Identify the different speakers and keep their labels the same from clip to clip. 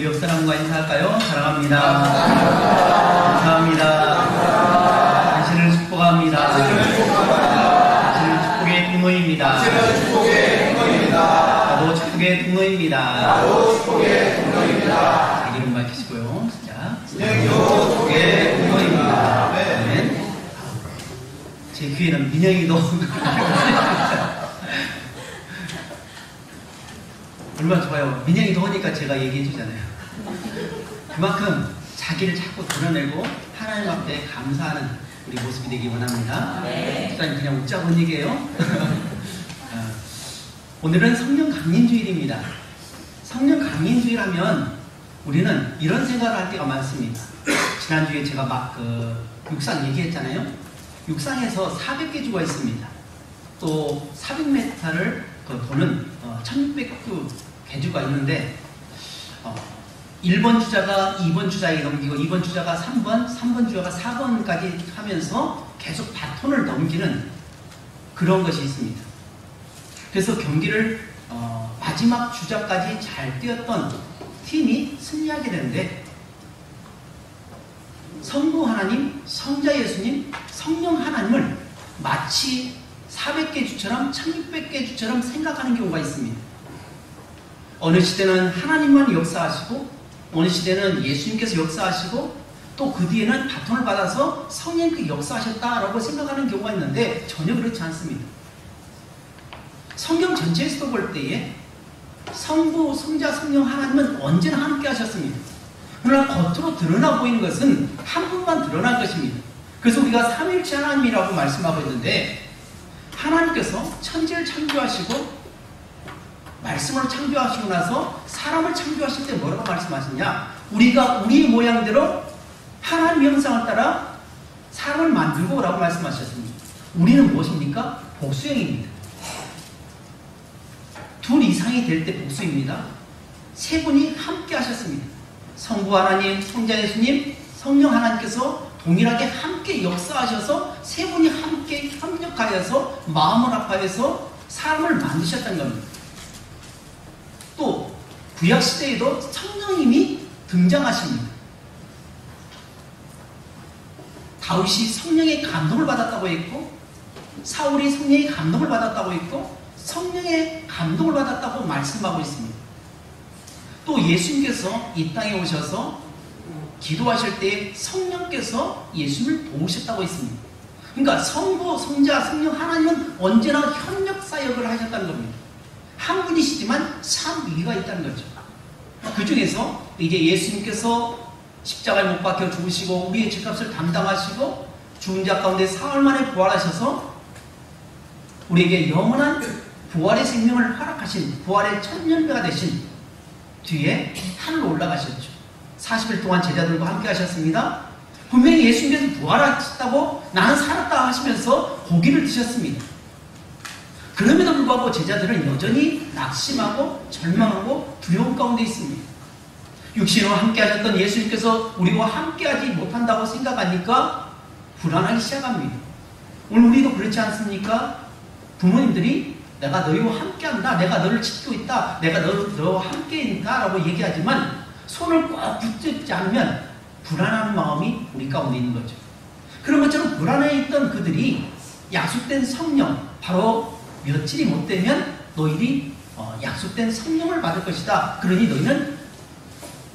Speaker 1: 우리 옆 사람과 인사할까요? 사랑합니다. 감사합니다. 당신을 축복합니다. 당신은 축복의 통로입니다. 나도 축복의 통로입니다. 자, 이름 밝히시고요. 자, 축복의 통로입니다. 아멘. 제 귀에는 민영이도 얼마나 좋아요. 민영이 더우니까 제가 얘기해 주잖아요. 그만큼 자기를 자꾸 드러내고 하나님 앞에 감사하는 우리 모습이 되기 원합니다. 일단 그냥 웃자고 얘기해요. 오늘은 성령 강림주일입니다. 성령 강림주일하면 우리는 이런 생각을 할 때가 많습니다. 지난주에 제가 막 육상 얘기했잖아요. 육상에서 400개 주가 있습니다. 또 400m를 도는 1600개 개주가 있는데 1번 주자가 2번 주자에게 넘기고 2번 주자가 3번, 3번 주자가 4번까지 하면서 계속 바톤을 넘기는 그런 것이 있습니다. 그래서 경기를 마지막 주자까지 잘 뛰었던 팀이 승리하게 되는데 성부 하나님, 성자 예수님, 성령 하나님을 마치 400개 주처럼 1600개 주처럼 생각하는 경우가 있습니다. 어느 시대는 하나님만 역사하시고 어느 시대는 예수님께서 역사하시고 또 그 뒤에는 바톤을 받아서 성령님께 역사하셨다라고 생각하는 경우가 있는데 전혀 그렇지 않습니다. 성경 전체에서도 볼 때에 성부, 성자, 성령 하나님은 언제나 함께 하셨습니다. 그러나 겉으로 드러나 보이는 것은 한 분만 드러난 것입니다. 그래서 우리가 삼위일체 하나님이라고 말씀하고 있는데 하나님께서 천지를 창조하시고 말씀을 창조하시고 나서 사람을 창조하실 때 뭐라고 말씀하시냐? 우리가 우리의 모양대로 하나님의 형상을 따라 사람을 만들고 라고 말씀하셨습니다. 우리는 무엇입니까? 복수형입니다. 둘 이상이 될 때 복수입니다. 세 분이 함께 하셨습니다. 성부 하나님, 성자 예수님, 성령 하나님께서 동일하게 함께 역사하셔서 세 분이 함께 협력하여서 마음을 합하여서 사람을 만드셨다는 겁니다. 또 구약시대에도 성령님이 등장하십니다. 다윗이 성령의 감동을 받았다고 했고 사울이 성령의 감동을 받았다고 했고 성령의 감동을 받았다고 말씀하고 있습니다. 또 예수님께서 이 땅에 오셔서 기도하실 때 성령께서 예수님을 도우셨다고 했습니다. 그러니까 성부, 성자, 성령 하나님은 언제나 협력 사역을 하셨다는 겁니다. 한 분이시지만 삼위가 있다는 거죠. 그 중에서 이제 예수님께서 십자가에 못 박혀 죽으시고 우리의 죄값을 담당하시고 죽은 자 가운데 사흘 만에 부활하셔서 우리에게 영원한 부활의 생명을 허락하신 부활의 천년배가 되신 뒤에 하늘로 올라가셨죠. 40일 동안 제자들과 함께 하셨습니다. 분명히 예수님께서 부활하셨다고 나는 살았다 하시면서 고기를 드셨습니다. 그럼에도 불구하고 제자들은 여전히 낙심하고 절망하고 두려움 가운데 있습니다. 육신으로 함께 하셨던 예수님께서 우리와 함께 하지 못한다고 생각하니까 불안하기 시작합니다. 오늘 우리도 그렇지 않습니까? 부모님들이 내가 너희와 함께 한다, 내가 너를 지키고 있다, 내가 너와 함께 있다 라고 얘기하지만 손을 꼭 붙잡지 않으면 불안한 마음이 우리 가운데 있는 거죠. 그런 것처럼 불안해 있던 그들이 약속된 성령, 바로 며칠이 못 되면 너희들이 약속된 성령을 받을 것이다. 그러니 너희는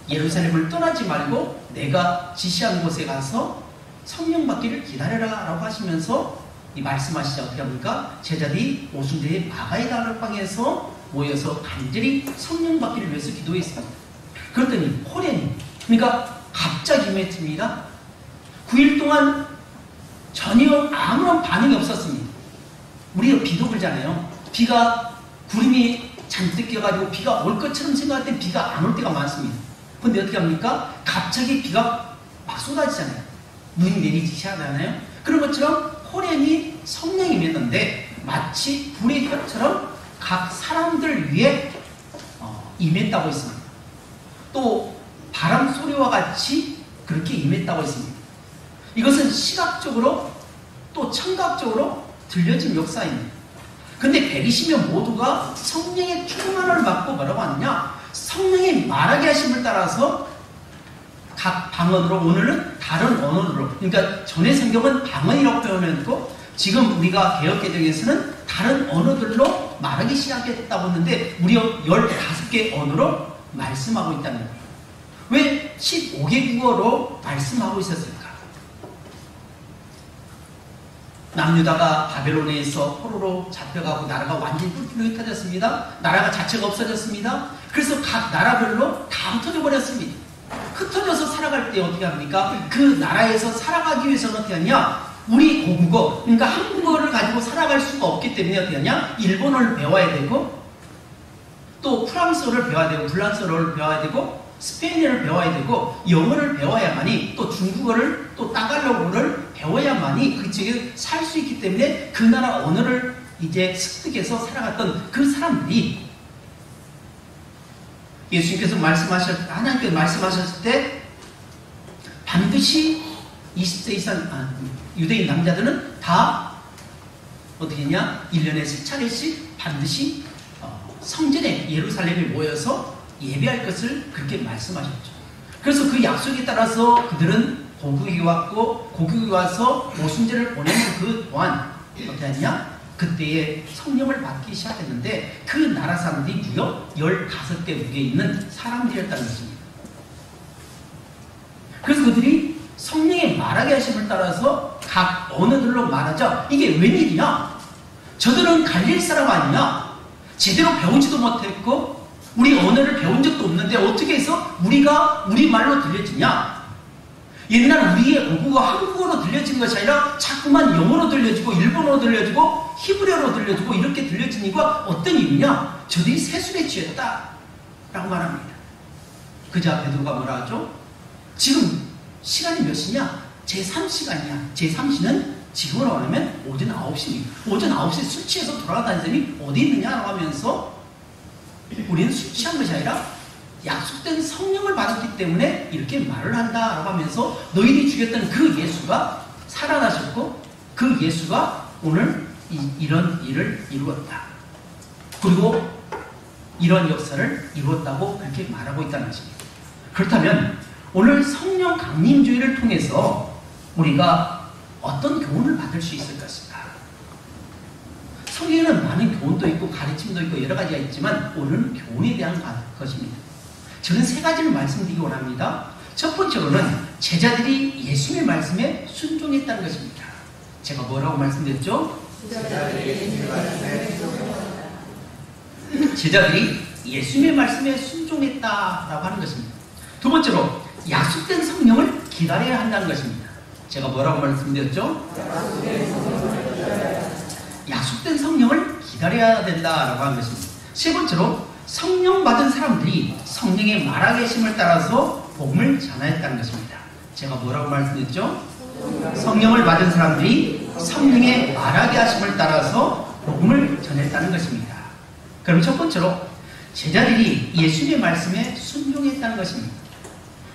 Speaker 1: 예루살렘을 떠나지 말고 내가 지시한 곳에 가서 성령 받기를 기다려라 라고 하시면서 이 말씀하시자 어떻게 합니까? 제자들이 오순절에 마가의 다락방에서 모여서 간절히 성령 받기를 위해서 기도했습니다. 그랬더니 호련히, 그러니까 갑자기 임했습니다. 9일 동안 전혀 아무런 반응이 없었습니다. 우리가 비도 그러잖아요. 비가 구름이 잔뜩 껴가지고 비가 올 것처럼 생각할 때 비가 안 올 때가 많습니다. 근데 어떻게 합니까? 갑자기 비가 막 쏟아지잖아요. 눈이 내리기 시작하잖아요. 그런 것처럼 호련히 성령이 임했는데 마치 불의 혀처럼 각 사람들 위에 임했다고 했습니다. 또 바람 소리와 같이 그렇게 임했다고 했습니다. 이것은 시각적으로 또 청각적으로 들려진 역사입니다. 근데 120명 모두가 성령의 충만을 받고 뭐라고 하느냐? 성령이 말하게 하심을 따라서 각 방언으로, 오늘은 다른 언어로, 그러니까 전에 성경은 방언이라고 표현했고 지금 우리가 개역개정에서는 다른 언어들로 말하기 시작했다고 했는데 무려 15개 언어로 말씀하고 있다는 거예요. 왜 15개 국어로 말씀하고 있었을까? 남유다가 바벨론에서 포로로 잡혀가고 나라가 완전히 뿔뿔이 흩어졌습니다. 나라가 자체가 없어졌습니다. 그래서 각 나라별로 다 흩어져 버렸습니다. 흩어져서 살아갈 때 어떻게 합니까? 그 나라에서 살아가기 위해서는 어떻게 하냐? 우리 고국어, 그러니까 한국어를 가지고 살아갈 수가 없기 때문에 어떻게 하냐? 일본어를 배워야 되고 또 프랑스어를 배워야 되고 불란서어를 배워야 되고 스페인어를 배워야 되고 영어를 배워야만이 또 중국어를 또 따갈로그를 배워야만이 그 지역에 살 수 있기 때문에 그 나라 언어를 이제 습득해서 살아갔던 그 사람들이 예수님께서 하나님께서 말씀하셨을 때 반드시 20세 이상 유대인 남자들은 다 어떻게 했냐? 1년에 3차례씩 반드시 성전에 예루살렘에 모여서 예배할 것을 그렇게 말씀하셨죠. 그래서 그 약속에 따라서 그들은 고국에 왔고 고국에 와서 오순절을 보내는 그 동안 어떻게 했냐? 그때에 성령을 받기 시작했는데 그 나라 사람들이 무려 15개 국에 있는 사람들이었다는 것입니다. 그래서 그들이 성령의 말하게 하심을 따라서 각 언어들로 말하자. 이게 웬일이냐? 저들은 갈릴 사람 아니냐? 제대로 배우지도 못했고 우리 언어를 배운 적도 없는데 어떻게 해서 우리가 우리말로 들려지냐? 옛날 우리의 고국어 한국어로 들려진 것이 아니라 자꾸만 영어로 들려지고 일본어로 들려지고 히브리어로 들려지고 이렇게 들려진 이유가 어떤 이유냐? 저들이 세술에 취했다 라고 말합니다. 그자 베드로가 뭐라 하죠? 지금 시간이 몇 시냐? 제3시간이야. 제3시는 지금으로 말하면 오전 9시입니다. 오전 9시에 술 취해서 돌아다니는 사람이 어디 있느냐라고 하면서 우리는 술 취한 것이 아니라 약속된 성령을 받았기 때문에 이렇게 말을 한다라고 하면서 너희들이 죽였던 그 예수가 살아나셨고 그 예수가 오늘 이런 일을 이루었다. 그리고 이런 역사를 이루었다고 그렇게 말하고 있다는 것입니다. 그렇다면 오늘 성령 강림주의를 통해서 우리가 어떤 교훈을 받을 수 있을 것인가? 성경에는 많은 교훈도 있고 가르침도 있고 여러 가지가 있지만 오늘은 교훈에 대한 것입니다. 저는 3가지를 말씀드리기 원합니다. 첫 번째로는 제자들이 예수님의 말씀에 순종했다는 것입니다. 제가 뭐라고 말씀드렸죠? 제자들이 예수님의 말씀에 순종했다라고 하는 것입니다. 두 번째로 약속된 성령을 기다려야 한다는 것입니다. 제가 뭐라고 말씀드렸죠? 약속된 성령을 기다려야 된다라고 하는 것입니다. 세 번째로 성령 받은 사람들이 성령의 말하게 하심을 따라서 복음을 전하였다는 것입니다. 제가 뭐라고 말씀드렸죠? 성령을 받은 사람들이 성령의 말하게 하심을 따라서 복음을 전했다는 것입니다. 그럼 첫 번째로 제자들이 예수님의 말씀에 순종했다는 것입니다.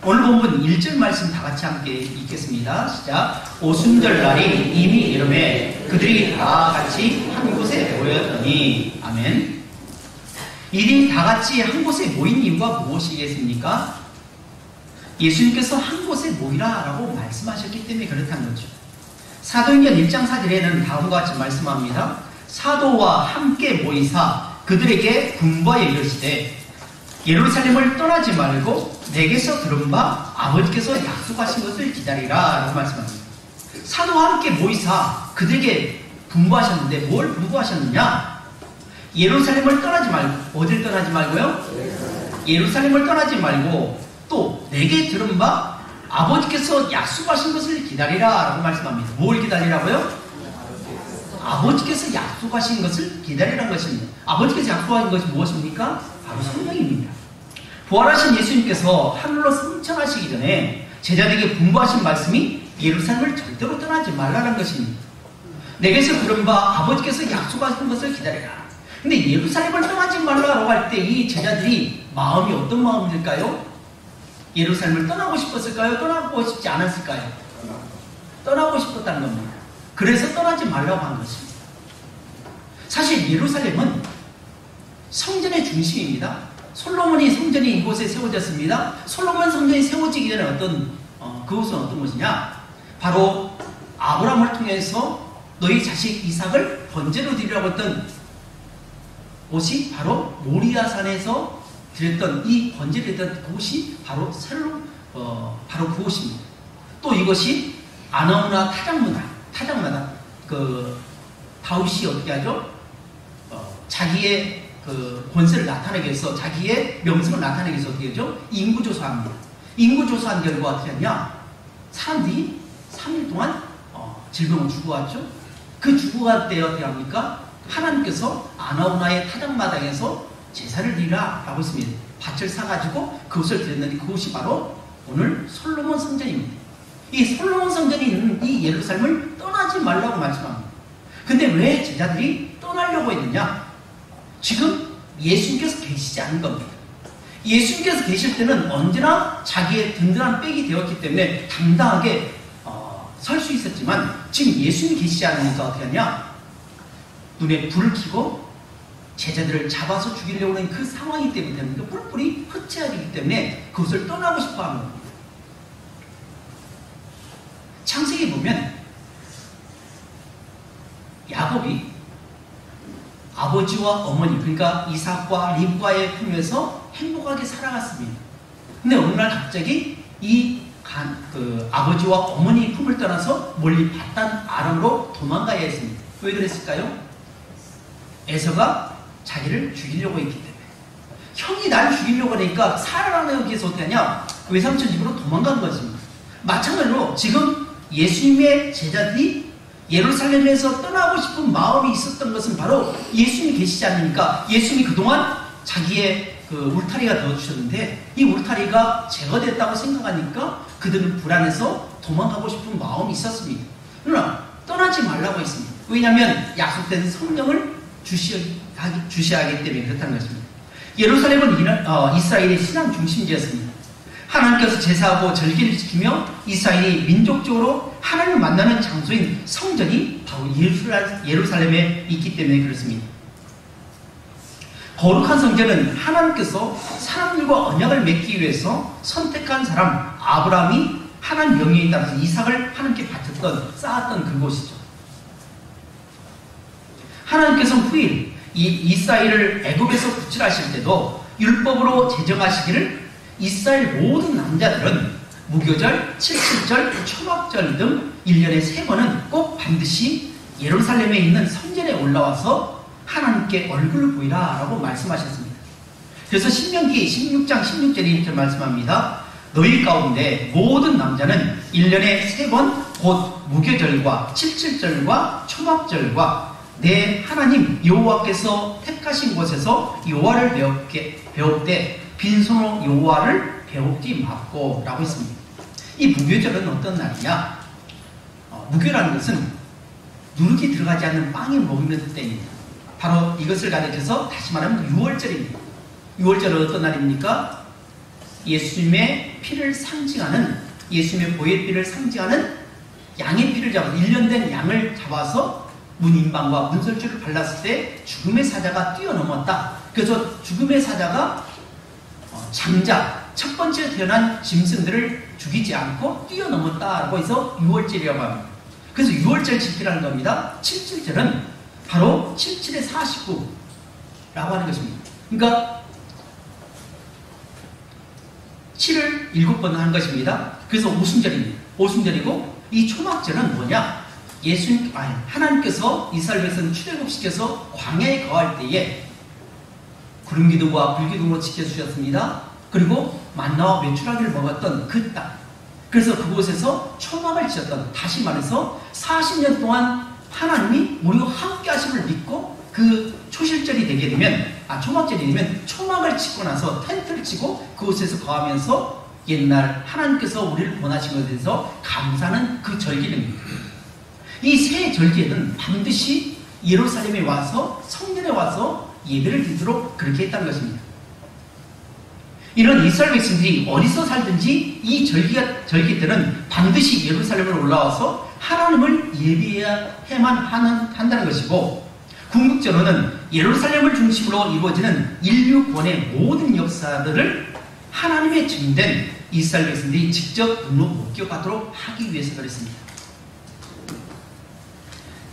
Speaker 1: 오늘 본문 1절 말씀 다 같이 함께 읽겠습니다. 시작. 오순절 날이 이미 이름에 그들이 다 같이 한 곳에 모였더니 아멘. 이들이 다 같이 한 곳에 모인 이유가 무엇이겠습니까? 예수님께서 한 곳에 모이라라고 말씀하셨기 때문에 그렇다는 거죠. 사도행전 1장 4절에는 다음과 같이 말씀합니다. 사도와 함께 모이사 그들에게 군부하여 이르시되 예루살렘을 떠나지 말고 내게서 들은 바 아버지께서 약속하신 것을 기다리라 라고 말씀합니다. 사도와 함께 모이사 그들에게 분부하셨는데 뭘 분부하셨느냐? 예루살렘을 떠나지 말고 어딜 떠나지 말고요? 예루살렘을 떠나지 말고 또 내게 들은 바 아버지께서 약속하신 것을 기다리라 라고 말씀합니다. 뭘 기다리라고요? 아버지께서 약속하신 것을 기다리라는 것입니다. 아버지께서 약속하신 것이 무엇입니까? 바로 성령입니다. 부활하신 예수님께서 하늘로 승천하시기 전에 제자들에게 분부하신 말씀이 예루살렘을 절대로 떠나지 말라는 것입니다. 내게서 들은 바 아버지께서 약속하신 것을 기다리라. 근데 예루살렘을 떠나지 말라고 할 때 이 제자들이 마음이 어떤 마음일까요? 예루살렘을 떠나고 싶었을까요? 떠나고 싶지 않았을까요? 떠나고 싶었다는 겁니다. 그래서 떠나지 말라고 한 것입니다. 사실 예루살렘은 성전의 중심입니다. 솔로몬이 성전이 이곳에 세워졌습니다. 솔로몬 성전이 세워지기 전에 그곳은 어떤 곳이냐? 바로 아브라함을 통해서 너희 자식 이삭을 번제로 드리라고 했던 곳이 바로 모리아산에서 드렸던 이 번제를 드렸던 그곳이 바로 바로 그곳입니다. 또 이것이 아나우나 타작마다 다윗이 어떻게 하죠? 자기의 권세를 나타내기 위해서, 자기의 명성을 나타내기 위해서 어떻게 하죠? 인구조사합니다. 인구조사한 결과 어떻게 하냐? 사람들이 3일 동안 질병을 죽어왔죠. 그 죽어갈 때 어떻게 합니까? 하나님께서 아나우나의 타작마당에서 제사를 드리라 라고 했습니다. 밭을 사가지고 그것을 드렸는데 그곳이 바로 오늘 솔로몬 성전입니다. 이 솔로몬 성전이 있는 이 예루살렘을 떠나지 말라고 말씀합니다. 근데 왜 제자들이 떠나려고 했느냐? 지금 예수님께서 계시지 않은 겁니다. 예수님께서 계실 때는 언제나 자기의 든든한 백이 되었기 때문에 당당하게 설 수 있었지만 지금 예수님이 계시지 않으니까 어떻게 하냐? 눈에 불을 켜고 제자들을 잡아서 죽이려고 하는 그 상황이 때문에 뿔뿔이 흩어지기 때문에 그것을 떠나고 싶어 하는 겁니다. 창세기 보면 야곱이 아버지와 어머니, 그러니까 이삭과 립과의 품에서 행복하게 살아갔습니다. 근데 어느 날 갑자기 아버지와 어머니의 품을 떠나서 멀리 바단 아람으로 도망가야 했습니다. 왜 그랬을까요? 에서가 자기를 죽이려고 했기 때문에. 형이 날 죽이려고 하니까 살아나기 위해서 어떻게 하냐? 외삼촌 집으로 도망간 것입니다. 마찬가지로 지금 예수님의 제자들이 예루살렘에서 떠나고 싶은 마음이 있었던 것은 바로 예수님이 계시지 않으니까 예수님이 그동안 자기의 울타리가 되어주셨는데 이 울타리가 제거됐다고 생각하니까 그들은 불안해서 도망가고 싶은 마음이 있었습니다. 그러나 떠나지 말라고 했습니다. 왜냐하면 약속된 성령을 주시하기 때문에 그렇다는 것입니다. 예루살렘은 이스라엘의 신앙 중심지였습니다. 하나님께서 제사하고 절기를 지키며 이스라엘이 민족적으로 하나님을 만나는 장소인 성전이 바로 예루살렘에 있기 때문에 그렇습니다. 거룩한 성전은 하나님께서 사람들과 언약을 맺기 위해서 선택한 사람 아브라함이 하나님 명령에 따라서 이삭을 하나님께 바쳤던, 쌓았던 그곳이죠. 하나님께서 후일 이스라엘을 애굽에서 구출하실 때도 율법으로 제정하시기를 이스라엘 모든 남자들은 무교절, 칠칠절, 초막절 등 1년에 3번은 꼭 반드시 예루살렘에 있는 성전에 올라와서 하나님께 얼굴을 보이라 라고 말씀하셨습니다. 그래서 신명기 16장 16절에 이렇게 말씀합니다. 너희 가운데 모든 남자는 1년에 3번 곧 무교절과 칠칠절과 초막절과 내 하나님 여호와께서 택하신 곳에서 여호와를 배웁되 빈손으로 여호와를 배웁지 말고 라고 했습니다. 이 무교절은 어떤 날이냐? 무교라는 것은 누룩이 들어가지 않는 빵이 먹는 때입니다. 바로 이것을 가리켜서 다시 말하면 6월절입니다. 6월절은 어떤 날입니까? 예수님의 피를 상징하는, 예수님의 보혈 피를 상징하는 양의 피를 잡아서 1년 된 양을 잡아서 문인방과 문설주를 발랐을 때 죽음의 사자가 뛰어넘었다. 그래서 죽음의 사자가 장자, 첫 번째 태어난 짐승들을 죽이지 않고 뛰어넘었다라고 해서 6월절이라고 합니다. 그래서 6월절 지키라는 겁니다. 77절은 바로 77에 49라고 하는 것입니다. 그러니까 7을 7번 한 것입니다. 그래서 오순절입니다. 오순절이고 이 초막절은 뭐냐? 하나님께서 이스라엘 백성을 출애굽시켜서 광야에 거할 때에 구름기둥과 불기둥으로 지켜주셨습니다. 그리고 만나와 메추라기를 먹었던 그 땅. 그래서 그곳에서 초막을 지었던, 다시 말해서 40년 동안 하나님이 우리와 함께 하심을 믿고 그 초실절이 되게 되면, 초막절이 되면 초막을 치고 나서 텐트를 치고 그곳에서 거하면서 옛날 하나님께서 우리를 권하신 것에 대해서 감사하는 그 절기입니다. 이 세 절기에는 반드시 예루살렘에 와서 성전에 와서 예배를 드리도록 그렇게 했다는 것입니다. 이런 이스라엘 백성들이 어디서 살든지 이 절기 때는 반드시 예루살렘을 올라와서 하나님을 예배해야만 한다는 것이고, 궁극적으로는 예루살렘을 중심으로 이루어지는 인류 구원의 모든 역사들을 하나님의 증된 이스라엘 백성들이 직접 눈으로 목격하도록 하기 위해서 그랬습니다.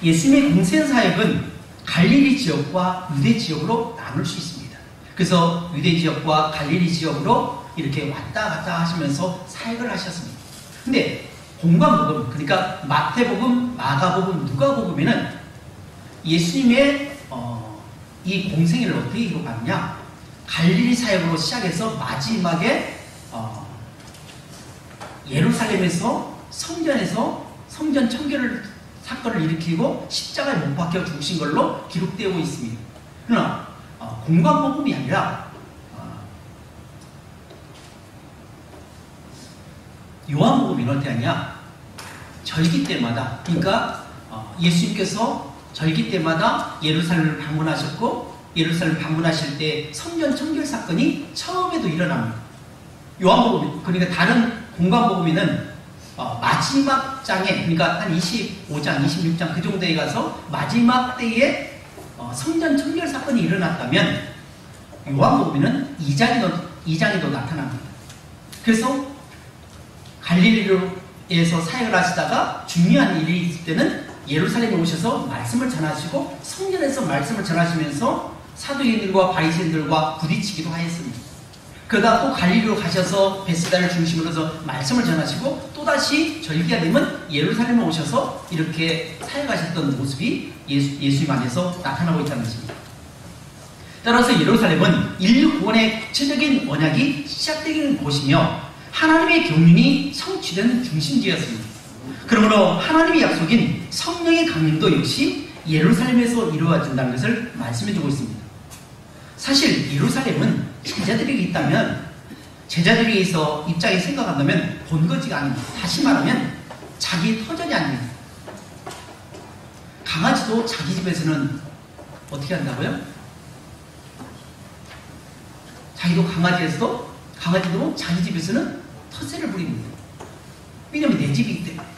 Speaker 1: 예수님의 공생 사역은 갈릴리 지역과 유대 지역으로 나눌 수 있습니다. 그래서 유대 지역과 갈릴리 지역으로 이렇게 왔다 갔다 하시면서 사역을 하셨습니다. 근데 공관복음, 그러니까 마태복음, 마가복음, 누가복음에는 예수님의 이 공생애를 어떻게 기록하느냐, 갈릴리 사역으로 시작해서 마지막에 예루살렘에서 성전 청결 사건을 일으키고 십자가에 못 박혀 죽으신 걸로 기록되고 있습니다. 그러나 공관복음이 아니라 요한복음이 어떻게 하냐, 절기 때마다, 그러니까 예수님께서 절기 때마다 예루살렘을 방문하셨고, 예루살렘 방문하실 때 성전 청결 사건이 처음에도 일어납니다. 요한복음, 그러니까 다른 공관복음에는 마지막 장에, 그러니까 한 25장, 26장 그 정도에 가서 마지막 때에 성전 청결 사건이 일어났다면, 요한복음에는 2장에도 나타납니다. 그래서 갈릴리에서 사역을 하시다가 중요한 일이 있을 때는 예루살렘에 오셔서 말씀을 전하시고, 성전에서 말씀을 전하시면서 사도인들과 바리새인들과 부딪히기도 하였습니다. 그러다 또 갈릴리로 가셔서 베스다를 중심으로 해서 말씀을 전하시고, 또다시 절기가 되면 예루살렘에 오셔서 이렇게 사역하셨던 모습이 예수님 안에서 나타나고 있다는 것입니다. 따라서 예루살렘은 인류 구원의 구체적인 언약이 시작되는 곳이며 하나님의 경륜이 성취된 중심지였습니다. 그러므로 하나님의 약속인 성령의 강림도 역시 예루살렘에서 이루어진다는 것을 말씀해주고 있습니다. 사실 예루살렘은 제자들이 있다면, 제자들에게서 입장에 생각한다면 본거지가 아닙니다. 다시 말하면 자기 터전이 아닙니다. 강아지도 자기 집에서는 어떻게 한다고요? 자기도 강아지도 자기 집에서는 터세를 부립니다. 왜냐하면 내 집이 있기 때문에.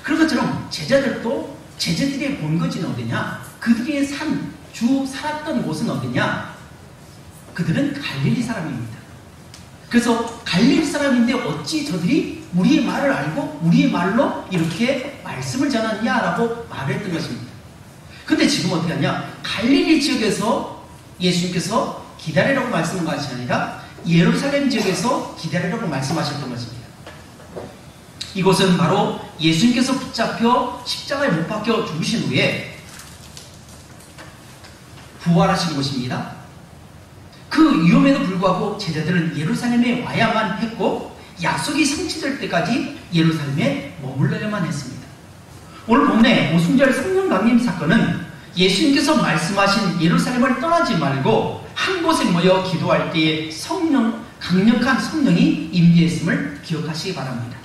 Speaker 1: 그런 것처럼 제자들도 제자들의 본거지는 어디냐? 그들의 살았던 곳은 어디냐? 그들은 갈릴리 사람입니다. 그래서 갈릴리 사람인데 어찌 저들이 우리의 말을 알고 우리의 말로 이렇게 말씀을 전하느냐라고 말을 했던 것입니다. 근데 지금 어떻게 하냐? 갈릴리 지역에서 예수님께서 기다리라고 말씀한 것이 아니라 예루살렘 지역에서 기다리라고 말씀하셨던 것입니다. 이곳은 바로 예수님께서 붙잡혀 십자가에 못 박혀 죽으신 후에 부활하신 곳입니다. 그 위험에도 불구하고 제자들은 예루살렘에 와야만 했고, 약속이 성취될 때까지 예루살렘에 머물러야만 했습니다. 오늘 본문의 오순절 성령 강림 사건은 예수님께서 말씀하신 예루살렘을 떠나지 말고 한 곳에 모여 기도할 때에 강력한 성령이 임재했음을 기억하시기 바랍니다.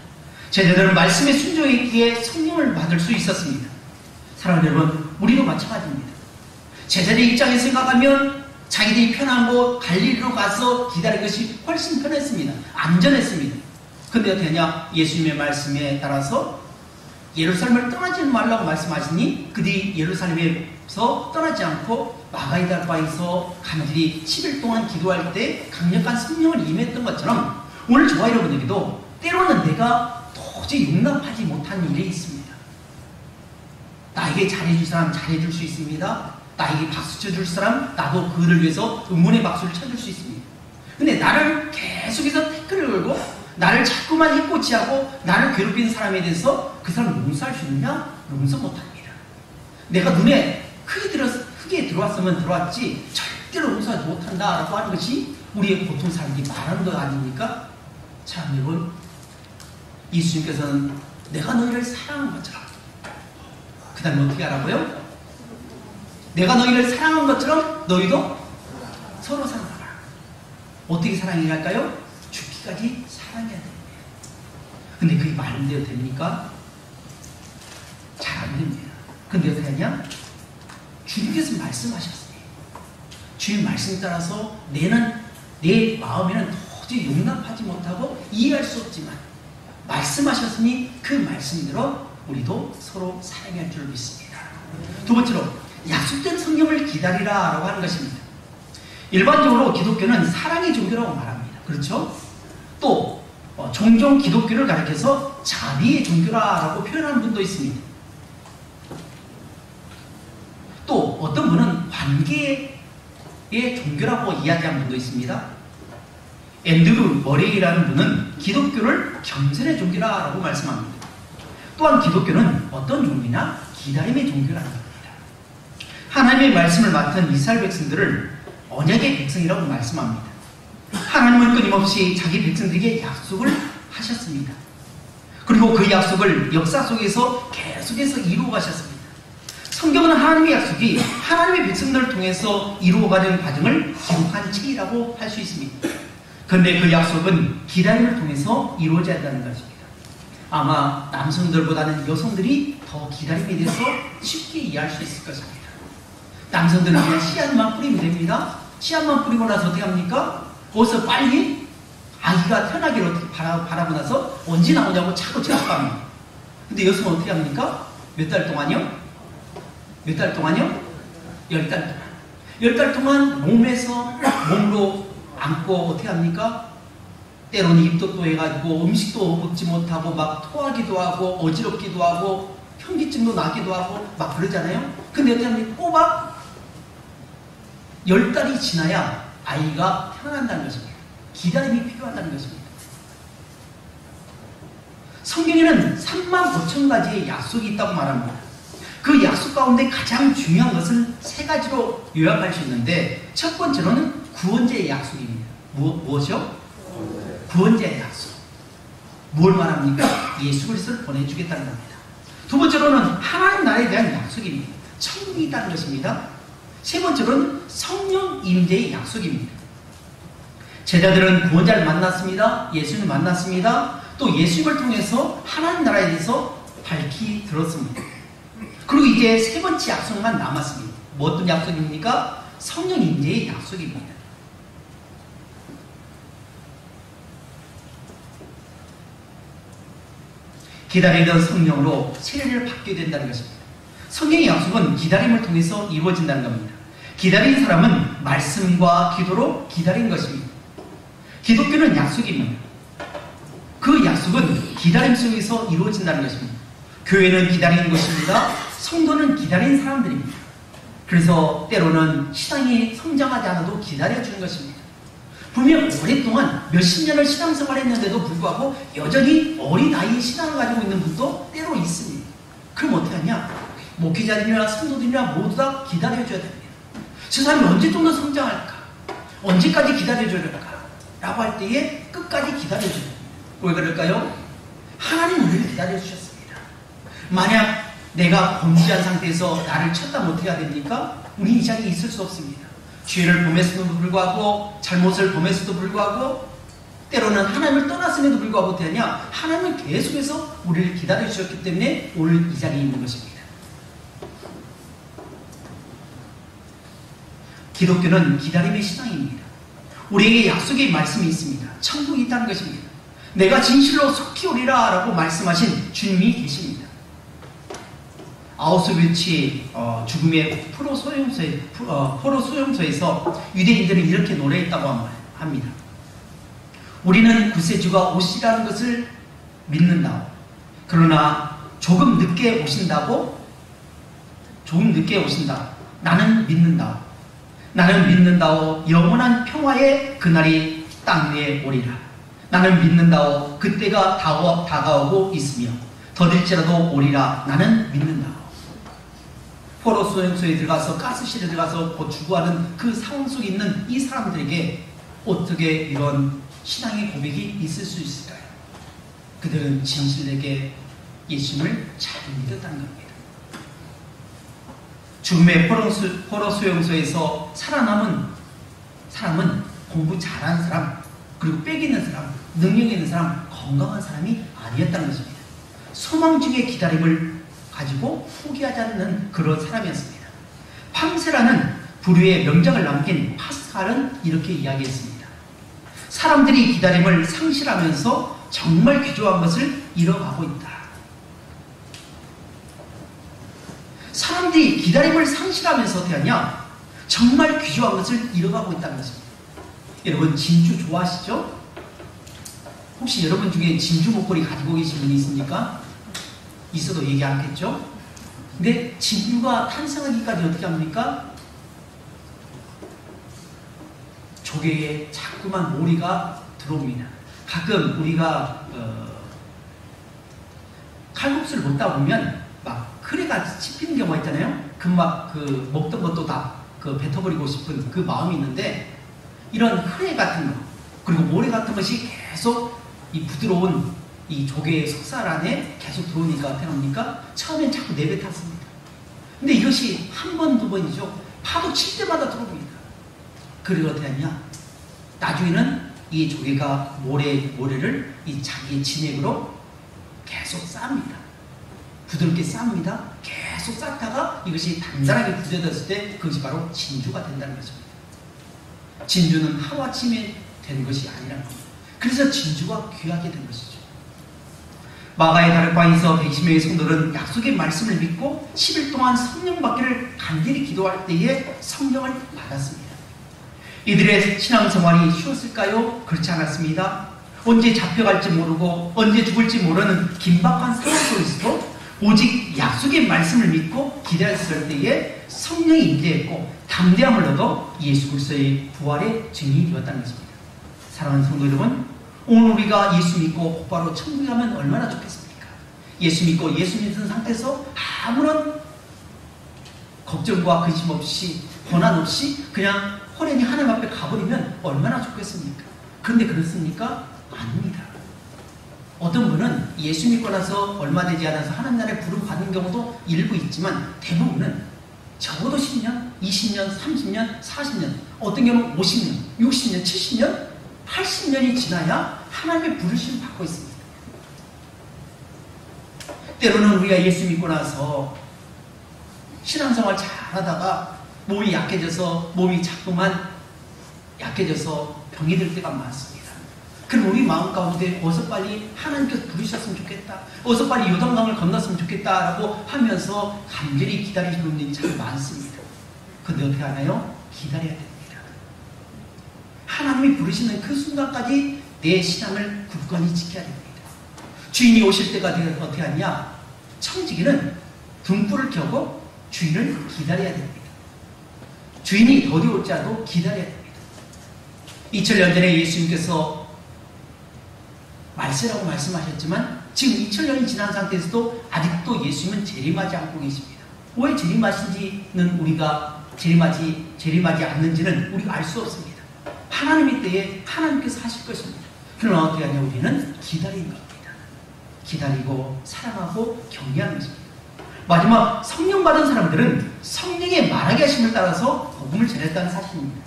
Speaker 1: 제자들은 말씀에 순종했기에 성령을 받을 수 있었습니다. 사랑하는 여러분, 우리도 마찬가지입니다. 제자들의 입장에 생각하면 자기들이 편한 곳 갈릴리로 가서 기다린 것이 훨씬 편했습니다. 안전했습니다. 근데 어떻게 하냐? 예수님의 말씀에 따라서 예루살렘을 떠나지 말라고 말씀하시니 그들이 예루살렘에서 떠나지 않고 마가이다바에서 간절히 10일 동안 기도할 때 강력한 성령을 임했던 것처럼, 오늘 저와 여러분에게도 때로는 내가 도저히 용납하지 못한 일이 있습니다. 나에게 잘해줄 사람 잘해줄 수 있습니다. 나에게 박수 쳐줄 사람 나도 그를 위해서 응원의 박수를 쳐줄 수 있습니다. 근데 나를 계속해서 태클을 걸고 나를 자꾸만 해코지하고 나를 괴롭히는 사람에 대해서 그 사람을 용서할 수 있느냐? 용서 못합니다. 내가 눈에 크게 들어왔으면 들어왔지 절대로 용서하지 못한다라고 하는 것이 우리의 보통 사람들이 말하는 것 아닙니까? 참 여러분, 예수님께서는 내가 너희를 사랑한 것처럼, 그 다음에 어떻게 하라고요? 내가 너희를 사랑한 것처럼 너희도 서로 사랑하라. 어떻게 사랑해야 할까요? 죽기까지 사랑해야 됩니다. 근데 그게 말대로 됩니까? 잘 안 됩니다. 근데 어떻게 하냐? 주님께서 말씀하셨어요. 주님 말씀 따라서 내 마음에는 도저히 용납하지 못하고 이해할 수 없지만 말씀하셨으니 그 말씀대로 우리도 서로 사랑할 줄 믿습니다. 두 번째로, 약속된 성경을 기다리라라고 하는 것입니다. 일반적으로 기독교는 사랑의 종교라고 말합니다. 그렇죠? 또 종종 기독교를 가리켜서 자비의 종교라고 표현하는 분도 있습니다. 또 어떤 분은 관계의 종교라고 이야기하는 분도 있습니다. 앤드루 머레이라는 분은 기독교를 겸손의 종교라고 말씀합니다. 또한 기독교는 어떤 종교냐? 기다림의 종교라는 겁니다. 하나님의 말씀을 맡은 이스라엘 백성들을 언약의 백성이라고 말씀합니다. 하나님은 끊임없이 자기 백성들에게 약속을 하셨습니다. 그리고 그 약속을 역사 속에서 계속해서 이루어 가셨습니다. 성경은 하나님의 약속이 하나님의 백성들을 통해서 이루어가는 과정을 기록한 책이라고 할 수 있습니다. 그런데 그 약속은 기다림을 통해서 이루어져야 한다는 것입니다. 아마 남성들보다는 여성들이 더 기다림에 대해서 쉽게 이해할 수 있을 것입니다. 남성들은 그냥 씨앗만 뿌리면 됩니다. 씨앗만 뿌리고 나서 어떻게 합니까? 거기서 빨리 아기가 태어나기를 어떻게 바라고 나서 언제 나오냐고 자꾸 제압합니다. 근데 여성은 어떻게 합니까? 몇 달 동안요? 몇 달 동안요? 10달 동안. 10달 동안 몸으로 안고 어떻게 합니까? 때로는 입도 또 해가지고 음식도 먹지 못하고 막 토하기도 하고 어지럽기도 하고 현기증도 나기도 하고 막 그러잖아요. 근데 어떻게 합니까? 꼬박 10달이 지나야 아이가 태어난다는 것입니다. 기다림이 필요하다는 것입니다. 성경에는 35,000가지의 약속이 있다고 말합니다. 그 약속 가운데 가장 중요한 것은 3가지로 요약할 수 있는데, 첫 번째로는 구원자의 약속입니다. 무엇이요? 구원자의 약속. 뭘 말합니까? 예수 그리스도를 보내주겠다는 겁니다. 두 번째로는 하나님 나라에 대한 약속입니다. 천국이 있다는 것입니다. 세 번째로는 성령 임재의 약속입니다. 제자들은 구원자를 만났습니다. 예수님을 만났습니다. 또 예수님을 통해서 하나님 나라에 대해서 밝히 들었습니다. 그리고 이제 세 번째 약속만 남았습니다. 뭐 어떤 약속입니까? 성령 임재의 약속입니다. 기다리던 성령으로 세례를 받게 된다는 것입니다. 성령의 약속은 기다림을 통해서 이루어진다는 겁니다. 기다린 사람은 말씀과 기도로 기다린 것입니다. 기독교는 약속입니다. 그 약속은 기다림 속에서 이루어진다는 것입니다. 교회는 기다리는 것입니다. 성도는 기다린 사람들입니다. 그래서 때로는 신앙이 성장하지 않아도 기다려주는 것입니다. 분명 오랫동안 몇십 년을 신앙생활 했는데도 불구하고 여전히 어린 아이의 신앙을 가지고 있는 분도 때로 있습니다. 그럼 어떻게 하냐? 목회자들이나 성도들이나 모두 다 기다려줘야 됩니다. 저 사람이 언제 좀 더 성장할까? 언제까지 기다려줘야 될까? 라고 할 때에 끝까지 기다려줘야 됩니다. 왜 그럴까요? 하나님 우리를 기다려주셨습니다. 만약 내가 범죄한 상태에서 나를 쳤다면 어떻게 해야 됩니까? 우리 이 자리에 있을 수 없습니다. 죄를 범했음에도 불구하고 잘못을 범했음에도 불구하고 때로는 하나님을 떠났음에도 불구하고 어떻게 하냐? 하나님은 계속해서 우리를 기다려주셨기 때문에 오늘 이 자리에 있는 것입니다. 기독교는 기다림의 신앙입니다. 우리에게 약속의 말씀이 있습니다. 천국이 있다는 것입니다. 내가 진실로 속히 오리라 라고 말씀하신 주님이 계십니다. 아우슈비츠 죽음의 포로 수용소에서 유대인들은 이렇게 노래했다고 합니다. 우리는 구세주가 오시라는 것을 믿는다. 그러나 조금 늦게 오신다. 나는 믿는다. 나는 믿는다오. 영원한 평화의 그날이 땅 위에 오리라. 나는 믿는다오. 그때가 다가오고 있으며 더딜지라도 오리라. 나는 믿는다. 포로 수용소에 들어가서 가스실에 들어가서 죽어가는 그 상황 속에 있는 이 사람들에게 어떻게 이런 신앙의 고백이 있을 수 있을까요? 그들은 진실되게 예수님을 잘 믿었다는 겁니다. 죽음의 포로 수용소에서 살아남은 사람은 공부 잘하는 사람, 그리고 빽 있는 사람, 능력 있는 사람, 건강한 사람이 아니었다는 것입니다. 소망 중의 기다림을 가지고 포기하지 않는 그런 사람이었습니다. 팜세라는 불후의 명작을 남긴 파스칼은 이렇게 이야기했습니다. 사람들이 기다림을 상실하면서 정말 귀중한 것을 잃어가고 있다. 사람들이 기다림을 상실하면서 어떻게 하냐? 정말 귀중한 것을 잃어가고 있다는 것입니다. 여러분 진주 좋아하시죠? 혹시 여러분 중에 진주 목걸이 가지고 계신 분이 있습니까? 있어도 얘기 않겠죠? 근데 진주가 탄생하기까지 어떻게 합니까? 조개에 자꾸만 모리가 들어옵니다. 가끔 우리가 칼국수를 먹다 보면 막 크레가 씹히는 경우가 있잖아요. 금방 그 먹던 것도 다 뱉어버리고 싶은 그 마음이 있는데, 이런 크레 같은 거 그리고 모래 같은 것이 계속 이 부드러운 이 조개의 속살 안에 계속 들어오니까 어떻게 합니까? 처음엔 자꾸 내뱉었습니다. 근데 이것이 한 번, 두 번이죠. 파도 칠 때마다 들어옵니다. 그리고 어떻게 하냐? 나중에는 이 조개가 모래를 이 자기의 진액으로 계속 쌉니다. 부드럽게 쌉니다. 계속 쌓다가 이것이 단단하게 굳어졌을 때 그것이 바로 진주가 된다는 것입니다. 진주는 하루아침에 된 것이 아니라는 겁니다. 그래서 진주가 귀하게 된 것이죠. 마가의 다락방에서 120명의 성도들은 약속의 말씀을 믿고 10일 동안 성령 받기를 간절히 기도할 때에 성령을 받았습니다. 이들의 신앙생활이 쉬웠을까요? 그렇지 않았습니다. 언제 잡혀갈지 모르고 언제 죽을지 모르는 긴박한 상황 속에서도 오직 약속의 말씀을 믿고 기다렸을 때에 성령이 임재했고 담대함을 얻어 예수 그리스도의 부활의 증인이 되었다는 것입니다. 사랑하는 성도 여러분, 오늘 우리가 예수 믿고 곧바로 천국에 가면 얼마나 좋겠습니까? 예수 믿고 예수 믿는 상태에서 아무런 걱정과 근심 없이 고난 없이 그냥 호련히 하나님 앞에 가버리면 얼마나 좋겠습니까? 그런데 그렇습니까? 아닙니다. 어떤 분은 예수 믿고 나서 얼마 되지 않아서 하나님 나라에 부름 받는 경우도 일부 있지만 대부분은 적어도 10년, 20년, 30년, 40년, 어떤 경우는 50년, 60년, 70년, 80년이 지나야 하나님의 부르심을 받고 있습니다. 때로는 우리가 예수 믿고 나서 신앙생활 잘하다가 몸이 약해져서 몸이 자꾸만 약해져서 병이 들 때가 많습니다. 그럼 우리 마음 가운데 어서 빨리 하나님께서 부르셨으면 좋겠다, 어서 빨리 요단강을 건넜으면 좋겠다라고 하면서 간절히 기다리시는 분들이 참 많습니다. 근데 어떻게 하나요? 기다려야 됩니다. 하나님이 부르시는 그 순간까지 내 신앙을 굳건히 지켜야 됩니다. 주인이 오실 때가 되면 어떻게 하냐? 청지기는 등불을 켜고 주인을 기다려야 됩니다. 주인이 더디 올지라도 기다려야 됩니다. 2000년 전에 예수님께서 말세라고 말씀하셨지만 지금 2000년이 지난 상태에서도 아직도 예수님은 재림하지 않고 계십니다. 왜 재림하신지는 우리가 재림하지 않는지는 우리가 알 수 없습니다. 하나님의 때에 하나님께서 하실 것입니다. 그러나 어떻게 하냐? 우리는 기다리는 겁니다. 기다리고 사랑하고 격려하는 것입니다. 마지막 성령 받은 사람들은 성령의 말하게 하심을 따라서 복음을 전했다는 사실입니다.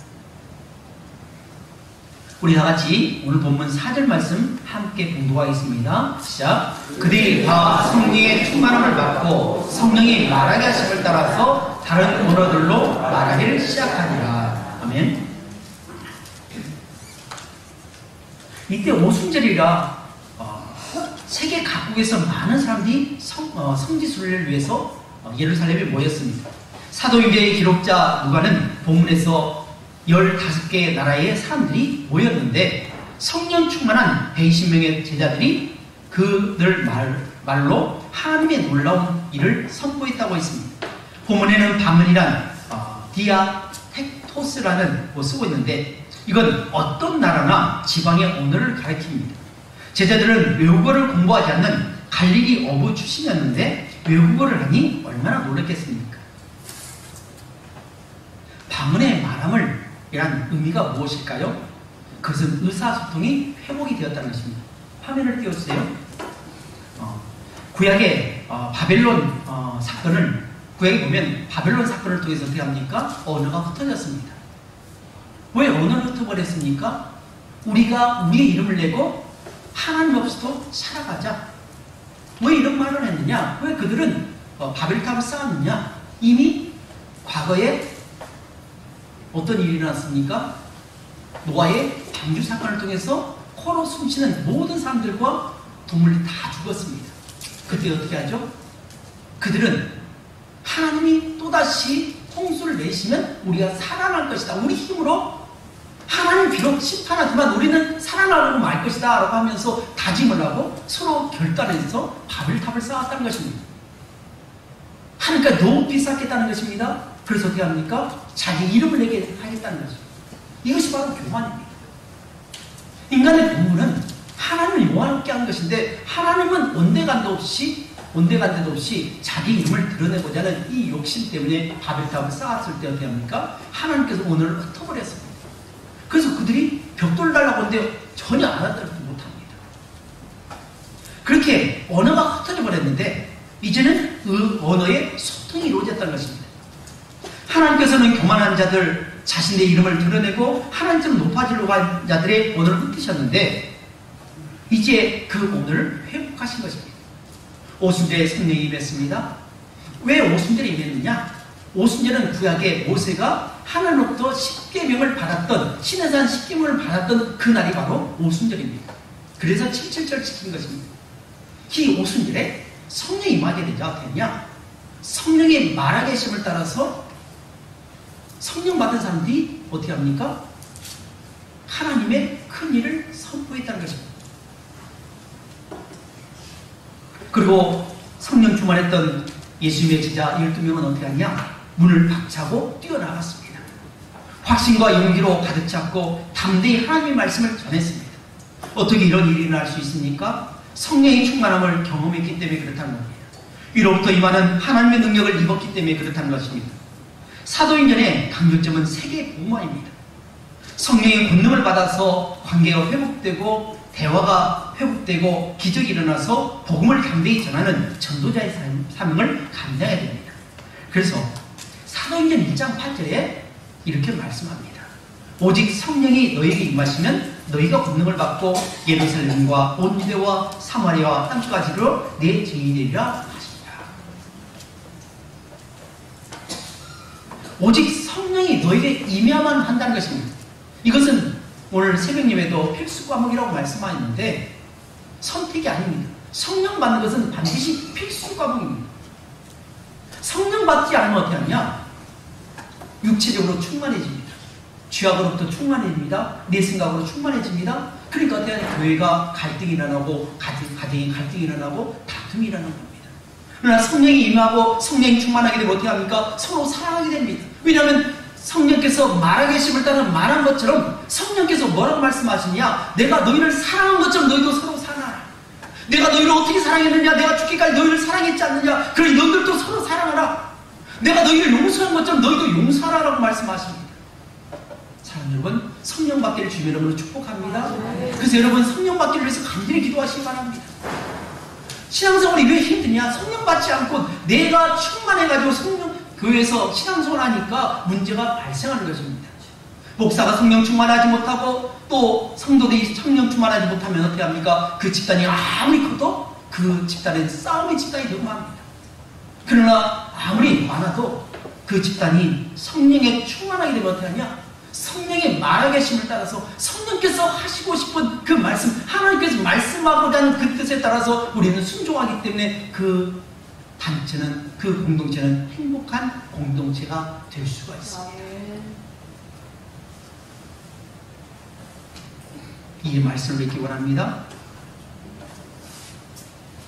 Speaker 1: 우리 다같이 오늘 본문 4절 말씀 함께 봉독하겠습니다. 시작. 그들이 다 성령의 충만함을 받고 성령이 말하게 하심을 따라서 다른 언어들로 말하기를 시작하니라. 아멘. 이때 오순절이라 세계 각국에서 많은 사람들이 성지순례를 위해서 예루살렘에 모였습니다. 사도행전의 기록자 누가는 본문에서 15개의 나라의 사람들이 모였는데 성령 충만한 120명의 제자들이 그들 말로 하나님의 놀라운 일을 선포했다고 했습니다. 본문에는 방언이란 디아텍토스라는 거 쓰고 있는데 이건 어떤 나라나 지방의 언어를 가리킵니다. 제자들은 외국어를 공부하지 않는 갈릴리 어부 출신이었는데 외국어를 하니 얼마나 놀랐겠습니까? 방언의 말함을 이란 의미가 무엇일까요? 그것은 의사소통이 회복이 되었다는 것입니다. 화면을 띄워주세요. 구약의 바벨론 사건을 구약에 보면 바벨론 사건을 통해서 어떻게 합니까? 언어가 흩어졌습니다. 왜 언어를 흩어버렸습니까? 우리가 우리의 이름을 내고 하나님 없이도 살아가자. 왜 이런 말을 했느냐? 왜 그들은 바벨탑을 쌓았느냐? 이미 과거에 어떤 일이 일어났습니까? 노아의 방주 사건을 통해서 코로 숨쉬는 모든 사람들과 동물이 다 죽었습니다. 그때 어떻게 하죠? 그들은 하나님이 또다시 홍수를 내시면 우리가 살아날 것이다. 우리 힘으로 하나님 비록 심판하지만 우리는 살아나려고 말 것이다 라고 하면서 다짐을 하고 서로 결단해서 바벨탑을 쌓았다는 것입니다. 하니까 높이 쌓겠다는 것입니다. 그래서 어떻게 합니까? 자기 이름을 내게 하겠다는 것입니다. 이것이 바로 교만입니다. 인간의 본분은 하나님을 영화롭게 하는 것인데 하나님은 온데간도 없이 자기 이름을 드러내고자 하는 이 욕심 때문에 바벨탑을 쌓았을 때 어떻게 합니까? 하나님께서 오늘을 흩어버렸습니다. 그래서 그들이 벽돌 달라고 하는데 전혀 알아듣지 못합니다. 그렇게 언어가 흩어져 버렸는데 이제는 그 언어의 소통이 이루어졌다는 것입니다. 하나님께서는 교만한 자들, 자신의 이름을 드러내고 하나님처럼 높아지려고 한 자들의 언어를 흩으셨는데 이제 그 언어를 회복하신 것입니다. 오순절에 성령이 임했습니다. 왜 오순절에 임했느냐? 오순절은 구약의 모세가 하나님으로부터 십계명을 받았던, 시내산 십계명을 받았던 그날이 바로 오순절입니다. 그래서 7.7절 지킨 것입니다. 이 오순절에 성령이 임하게 되자 어떻게 했냐? 성령의 말하계심을 따라서 성령 받은 사람들이 어떻게 합니까? 하나님의 큰 일을 선포했다는 것입니다. 그리고 성령 충만했던 예수님의 제자 12명은 어떻게 하냐? 문을 박차고 뛰어나갔습니다. 확신과 용기로 가득 찼고 담대히 하나님의 말씀을 전했습니다. 어떻게 이런 일이 일어날 수 있습니까? 성령의 충만함을 경험했기 때문에 그렇다는 겁니다. 위로부터 임하는 하나님의 능력을 입었기 때문에 그렇다는 것입니다. 사도행전의 강조점은 세계 복음화입니다. 성령의 권능을 받아서 관계가 회복되고 대화가 회복되고 기적이 일어나서 복음을 담대히 전하는 전도자의 사명을 감당해야 됩니다. 그래서 사도행전 1장 8절에 이렇게 말씀합니다. 오직 성령이 너에게 임하시면 너희가 권능을 받고 예루살렘과 온 유대와 사마리아와 땅끝까지로 내 증인이 되리라 하십니다. 오직 성령이 너에게 임해야만 한다는 것입니다. 이것은 오늘 새벽 예배도 필수 과목이라고 말씀하셨는데 선택이 아닙니다. 성령 받는 것은 반드시 필수 과목입니다. 성령 받지 않으면 어떻게 하냐? 육체적으로 충만해집니다. 죄악으로부터 충만해집니다. 내 생각으로 충만해집니다. 그러니까 어떻게 하냐? 교회가 갈등이 일어나고 가정이 갈등이 일어나고 다툼이 일어나는 겁니다. 그러나 성령이 임하고 성령이 충만하게 되면 어떻게 합니까? 서로 사랑하게 됩니다. 왜냐하면 성령께서 말하계심을 따라 말한 것처럼 성령께서 뭐라고 말씀하시냐? 내가 너희를 사랑한 것처럼 너희도 서로 사랑하라. 내가 너희를 어떻게 사랑했느냐? 내가 죽기까지 너희를 사랑했지 않느냐? 그러니 너희들도 서로 사랑하라. 내가 너희를 용서한 것처럼 너희도 용서하라라고 말씀하십니다. 사랑하는 여러분, 성령 받기를 주님 이름으로 축복합니다. 그래서 여러분 성령 받기를 위해서 간절히 기도하시기 바랍니다. 신앙생활이 왜 힘드냐? 성령 받지 않고 내가 충만해가지고 성령 교회에서 신앙생활 하니까 문제가 발생하는 것입니다. 목사가 성령 충만하지 못하고 또 성도들이 성령 충만하지 못하면 어떻게 합니까? 그 집단이 아무리 커도 그 집단은 싸움의 집단이 되고 맙니다. 그러나 아무리 많아도 그 집단이 성령에 충만하게 되면 어떻게 하냐? 성령의 말하계심을 따라서 성령께서 하시고 싶은 그 말씀, 하나님께서 말씀하고자 하는 그 뜻에 따라서 우리는 순종하기 때문에 그 단체는, 그 공동체는 행복한 공동체가 될 수가 있습니다. 이 말씀을 맺기 원합니다.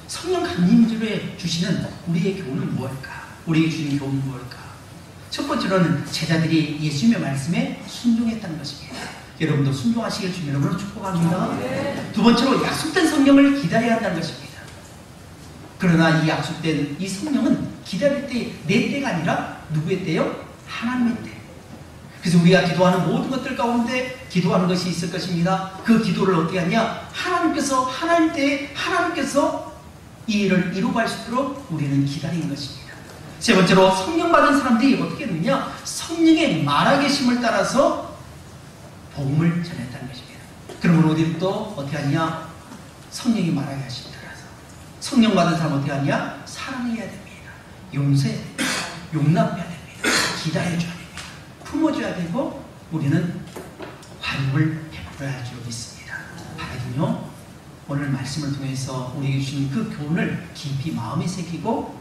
Speaker 1: 성령 강림주에 주시는 우리의 교훈은 무엇일까? 우리에게 주시는 교훈은 무엇일까? 첫 번째로는 제자들이 예수님의 말씀에 순종했다는 것입니다. 여러분도 순종하시길 주님 이름으로 축복합니다. 두 번째로 약속된 성령을 기다려야 한다는 것입니다. 그러나 이 약속된 이 성령은 기다릴 때 내 때가 아니라 누구의 때요? 하나님의 때. 그래서 우리가 기도하는 모든 것들 가운데 기도하는 것이 있을 것입니다. 그 기도를 어떻게 하냐? 하나님께서 하나님 때에 하나님께서 이 일을 이루갈 수 있도록 우리는 기다리는 것입니다. 세 번째로 성령 받은 사람들이 어떻게 했느냐? 성령의 말하계심을 따라서 복음을 전했다는 것입니다. 그러면 우리는 또 어떻게 하냐? 성령이 말하게 하심을 따라서 성령 받은 사람 어떻게 하냐? 사랑해야 됩니다. 용서해야 됩니다. 용납해야 됩니다. 기다려줘야 됩니다. 품어줘야 되고 우리는 관용을 베풀어야 할 줄 믿습니다. 바라기요 오늘 말씀을 통해서 우리에게 주신 그 교훈을 깊이 마음에 새기고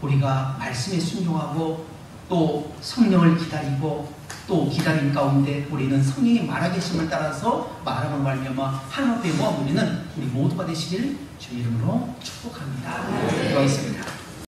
Speaker 1: 우리가 말씀에 순종하고 또 성령을 기다리고 또 기다림 가운데 우리는 성령의 말하계심을 따라서 말함을 말미암아 하나님 앞에 모아 우리는 우리 모두가 되시길 주 이름으로 축복합니다. 기도하겠습니다.